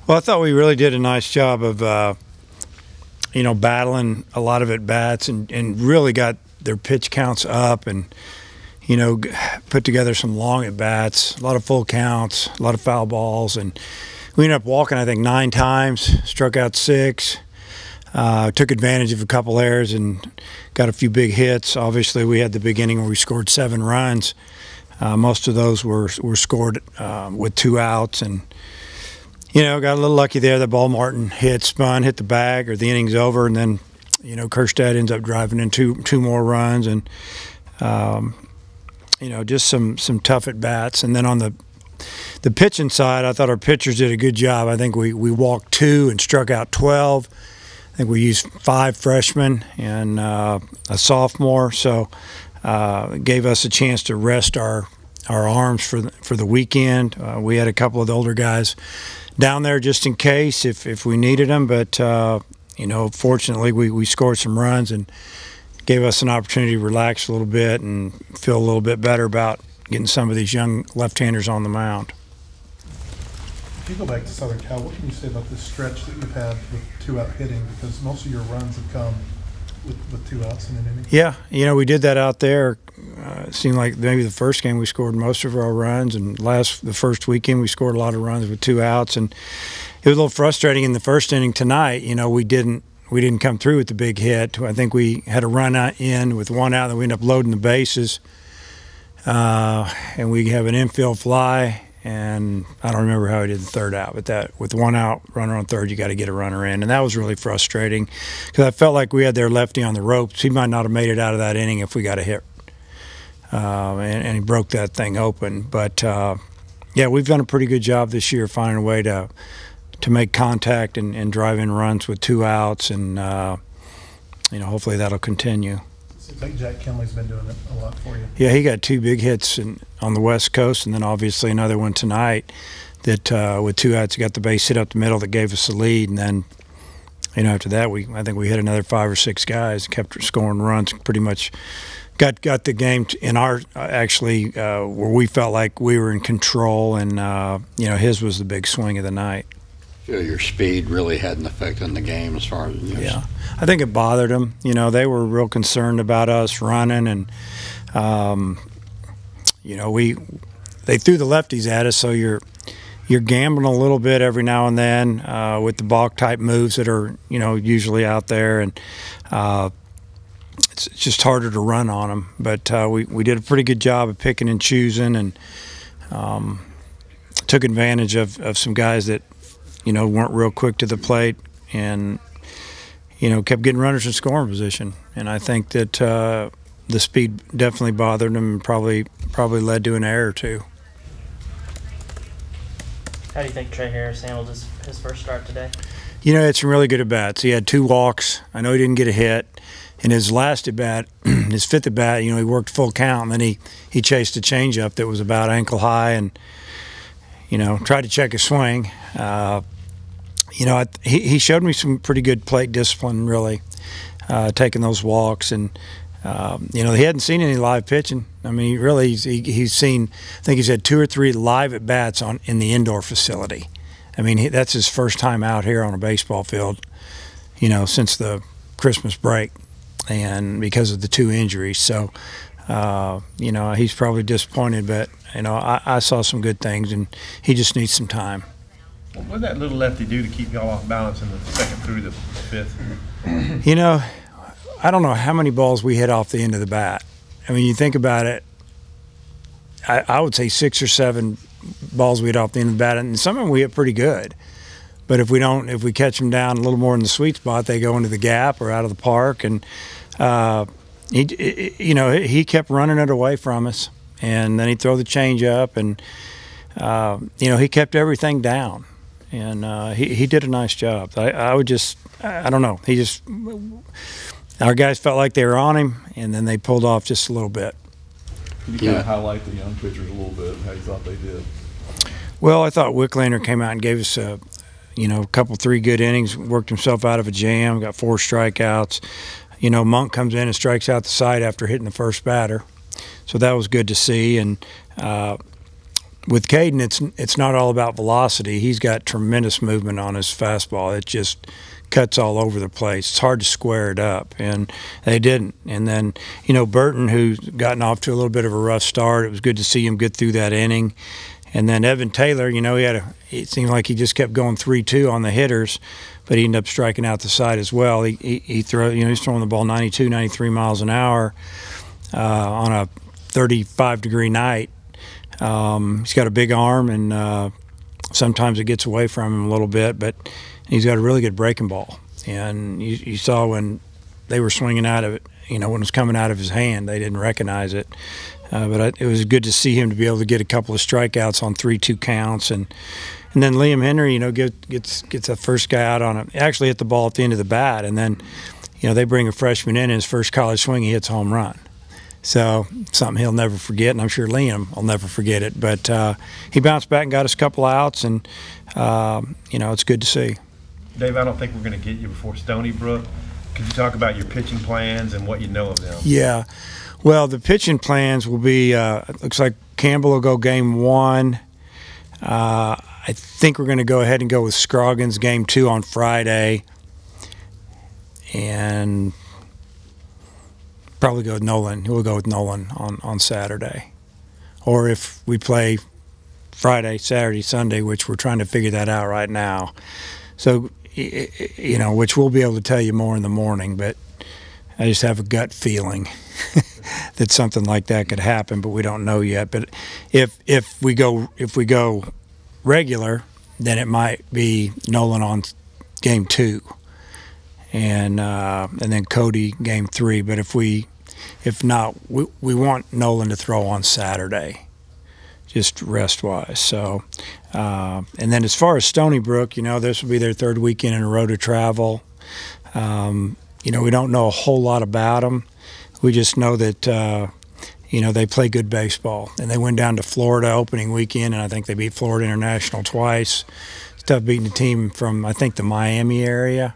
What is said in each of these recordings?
Well, I thought we really did a nice job of, battling a lot of at-bats and really got their pitch counts up and, put together some long at-bats, a lot of full counts, a lot of foul balls. And we ended up walking, I think, 9 times, struck out 6, took advantage of a couple errors and got a few big hits. Obviously, we had the beginning where we scored 7 runs. Most of those were scored with 2 outs and, got a little lucky there. The ball Martin hit the bag, or the inning's over, and then, Kerstad ends up driving in two more runs, and just some tough at bats. And then on the pitching side, I thought our pitchers did a good job. I think we walked 2 and struck out 12. I think we used 5 freshmen and a sophomore, so it gave us a chance to rest our arms for the weekend. We had a couple of the older guys down there just in case if we needed them, but fortunately we scored some runs and gave us an opportunity to relax a little bit and feel a little bit better about getting some of these young left-handers on the mound. If you go back to Southern Cal, what can you say about this stretch that you've had with 2-out hitting? Because most of your runs have come with 2 outs in an inning. Yeah, we did that out there. It seemed like maybe the first game we scored most of our runs, and the first weekend we scored a lot of runs with 2 outs, and it was a little frustrating in the first inning tonight. We didn't come through with the big hit. I think we had a run in with 1 out, and we ended up loading the bases, and we have an infield fly. And I don't remember how he did the 3rd out, but that with 1 out, runner on 3rd, you got to get a runner in, and that was really frustrating because I felt like we had their lefty on the ropes. He might not have made it out of that inning if we got a hit, and he broke that thing open. But yeah, we've done a pretty good job this year finding a way to make contact and drive in runs with 2 outs, and hopefully that'll continue. Seems like Jack Kinley's been doing it a lot for you. Yeah, he got 2 big hits on the West Coast, and then obviously another one tonight that with 2 outs, he got the base hit up the middle that gave us the lead. And then, after that, I think we hit another 5 or 6 guys, kept scoring runs, pretty much got the game in our where we felt like we were in control, and his was the big swing of the night. Feel your speed really had an effect on the game as far as Yeah, I think it bothered them. They were real concerned about us running, and they threw the lefties at us, so you're gambling a little bit every now and then with the balk type moves that are usually out there, and it's just harder to run on them. But we did a pretty good job of picking and choosing, and took advantage of some guys that weren't real quick to the plate, and kept getting runners in scoring position. And I think that the speed definitely bothered him, and probably led to an error or 2. How do you think Trey Harris handled his first start today? He had some really good at bats. He had 2 walks. I know he didn't get a hit. In his last at bat, his 5th at bat, he worked full count, and then he chased a changeup that was about ankle high, and tried to check his swing. He showed me some pretty good plate discipline, really, taking those walks. And, he hadn't seen any live pitching. I mean, he's seen, I think he's had 2 or 3 live at-bats in the indoor facility. I mean, that's his first time out here on a baseball field, since the Christmas break, and because of the 2 injuries. So, he's probably disappointed, but, I saw some good things, and he just needs some time. What did that little lefty do to keep y'all off balance in the 2nd through the 5th? I don't know how many balls we hit off the end of the bat. I mean, you think about it, I would say 6 or 7 balls we hit off the end of the bat, and some of them we hit pretty good. But if we catch them down a little more in the sweet spot, they go into the gap or out of the park. And he kept running it away from us, and then he'd throw the change up, and he kept everything down. And he did a nice job. I don't know. Our guys felt like they were on him, and then they pulled off just a little bit. Can you kind of highlight the young pitchers a little bit, how you thought they did? Well, I thought Wicklander came out and gave us a couple 3 good innings, worked himself out of a jam, got 4 strikeouts. Monk comes in and strikes out the side after hitting the first batter. So that was good to see. And with Caden, it's not all about velocity. He's got tremendous movement on his fastball. It just cuts all over the place. It's hard to square it up, and they didn't. And then, Burton, who's gotten off to a little bit of a rough start, it was good to see him get through that inning. And then Evan Taylor, it seemed like he just kept going 3-2 on the hitters, but he ended up striking out the side as well. He's throwing the ball 92, 93 miles an hour on a 35-degree night. He's got a big arm, and sometimes it gets away from him a little bit, but he's got a really good breaking ball. And you saw when they were swinging out of it, when it was coming out of his hand, they didn't recognize it. But it was good to see him to be able to get a couple of strikeouts on 3-2 counts. And then Liam Henry, gets the first guy out on it. Actually hit the ball at the end of the bat. And then, they bring a freshman in his first college swing, he hits a home run. So something he'll never forget, and I'm sure Liam will never forget it. But he bounced back and got us a couple outs, and, it's good to see. Dave, I don't think we're going to get you before Stony Brook. Could you talk about your pitching plans and what you know of them? Yeah. Well, the pitching plans will be, it looks like Campbell will go game 1. I think we're going to go ahead and go with Scroggins game 2 on Friday. And probably go with Nolan. We'll go with Nolan on Saturday. Or if we play Friday, Saturday, Sunday, which we're trying to figure that out right now. So, which we'll be able to tell you more in the morning, but I just have a gut feeling that something like that could happen, but we don't know yet. But if we go regular, then it might be Nolan on game 2, and then Cody game 3. But if not, we want Nolan to throw on Saturday, just rest wise. So, and then as far as Stony Brook, this will be their 3rd weekend in a row to travel. We don't know a whole lot about them. We just know that, they play good baseball. And they went down to Florida opening weekend, and I think they beat Florida International twice. It's tough beating a team from, I think, the Miami area,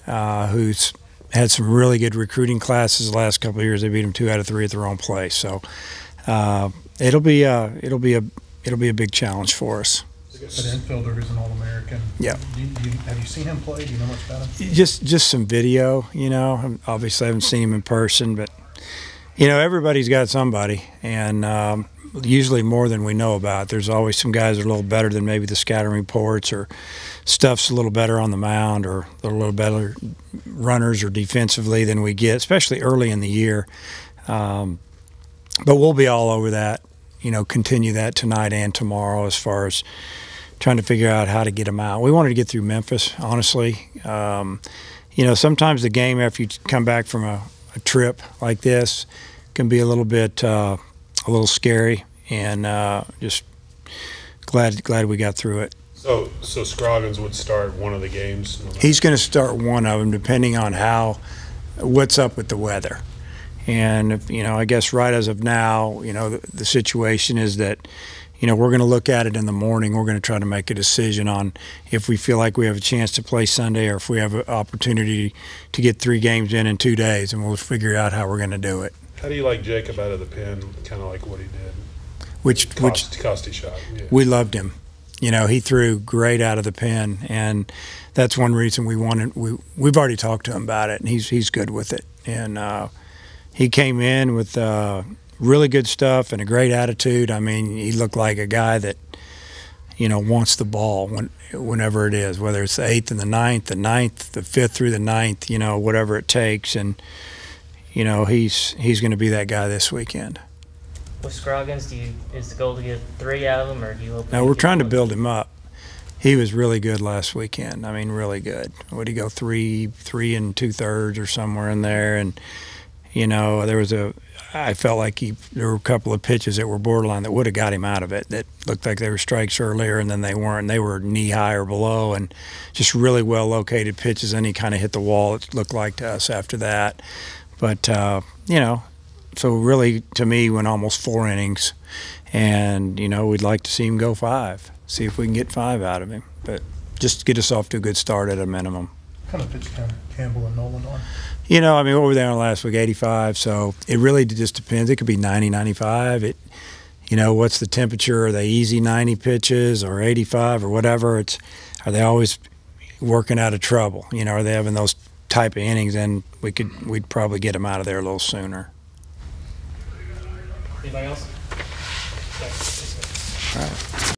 who's had some really good recruiting classes the last couple of years. They beat them 2 out of 3 at their own place. So it'll be a big challenge for us. An infielder who's an All-American. Yeah. Have you seen him play? Do you know much about him? Just some video, Obviously, I haven't seen him in person, but, everybody's got somebody, and usually more than we know about. There's always some guys that are a little better than maybe the scouting reports, or stuff's a little better on the mound, or they're a little better runners or defensively than we get, especially early in the year. But we'll be all over that, continue that tonight and tomorrow as far as trying to figure out how to get them out. We wanted to get through Memphis, honestly. Sometimes the game after you come back from a trip like this can be a little bit, a little scary, and just glad we got through it. So Scroggins would start one of the games? He's going to start one of them depending on what's up with the weather. And, I guess right as of now, the situation is that, we're going to look at it in the morning. We're going to try to make a decision on if we feel like we have a chance to play Sunday, or if we have an opportunity to get 3 games in 2 days, and we'll figure out how we're going to do it. How do you like Jacob out of the pen, kind of like what he did? Which Costy shot. Yeah. We loved him. He threw great out of the pen, and that's one reason we wanted. We've already talked to him about it, and he's good with it. And he came in with really good stuff and a great attitude. I mean, he looked like a guy that, wants the ball whenever it is, whether it's the 8th and the 9th, the 5th through the 9th, whatever it takes. And, he's going to be that guy this weekend. With Scroggins, is the goal to get 3 out of him, or do you hope? Now, we're trying to build him up. He was really good last weekend. I mean, really good. Would he go 3 2/3 or somewhere in there? And, I felt like there were a couple of pitches that were borderline that would have got him out of it, that looked like they were strikes earlier, and then they weren't. They were knee-high or below, and just really well-located pitches. And he kind of hit the wall, it looked like to us after that. But, so really, to me, went almost 4 innings. And, we'd like to see him go 5, see if we can get 5 out of him. But just get us off to a good start at a minimum. What kind of pitch count Campbell and Nolan on? What were they on last week? 85. So it really just depends. It could be 90, 95. you know, what's the temperature? Are they easy 90 pitches or 85 or whatever? Are they always working out of trouble? You know, are they having those type of innings? And we'd probably get them out of there a little sooner. Anybody else? All right.